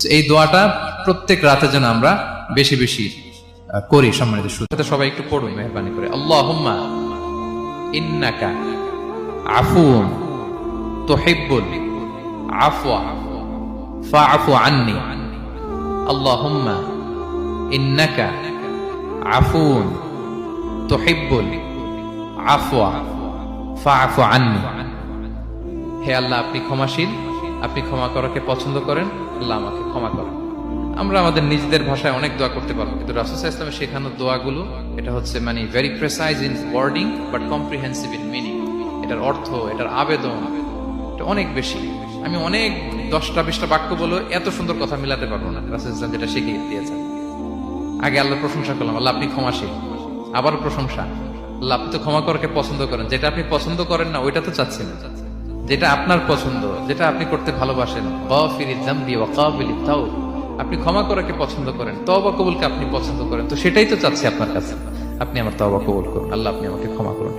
এই দোয়াটা প্রত্যেক রাতে যেন আমরা বেশি বেশি করি। সম্মানিত শ্রোতা, সবাই একটু পড়ুন মেহরবানি করে। আল্লাহুম্মা ইন্নাকা আফুউন তুহিব্বুল আফওয়া ফাআফু আন্নি। আল্লাহুম্মা ইন্নাকা আফুউন তুহিব্বুল আফওয়া ফাআফু আন্নি। হে আল্লাহ, আপনি ক্ষমাশীল, আপনি ক্ষমা করাকে পছন্দ করেন, আল্লাহ আমাকে ক্ষমা করেন। আমরা আমাদের নিজেদের ভাষায় অনেক দোয়া করতে পারবো, কিন্তু রাসূল সাল্লাল্লাহু আলাইহি ওয়াসাল্লামের শেখানো দোয়াগুলো এটা হচ্ছে মানে very precise in wording but comprehensive in meaning. এটার অর্থ, এটার আবেদন এটা অনেক বেশি। আমি অনেক 10টা-20টা বাক্য বলে এত সুন্দর কথা মিলাতে পারবো না। রাসূল সাল্লাল্লাহু আলাইহি ওয়াসাল্লাম যেটা শিখিয়ে দিয়েছেন, আগে আল্লাহর প্রশংসা করলাম, আল্লাহ আপনি ক্ষমাশীল, আবার প্রশংসা, আল্লাহ আপনি তো ক্ষমা করাকে পছন্দ করেন। যেটা আপনি পছন্দ করেন না ওইটা তো চাচ্ছেন, যেটা আপনার পছন্দ, যেটা আপনি করতে ভালোবাসেন, গাফিরিয যামবি ওয়া কাবিলিত তাওব, আপনি ক্ষমা করাকে পছন্দ করেন, তওবা কবুলকে আপনি পছন্দ করেন, তো সেটাই তো চাচ্ছি আপনার কাছে। আপনি আমার তওবা কবুল করুন, আল্লাহ আপনি আমাকে ক্ষমা করুন।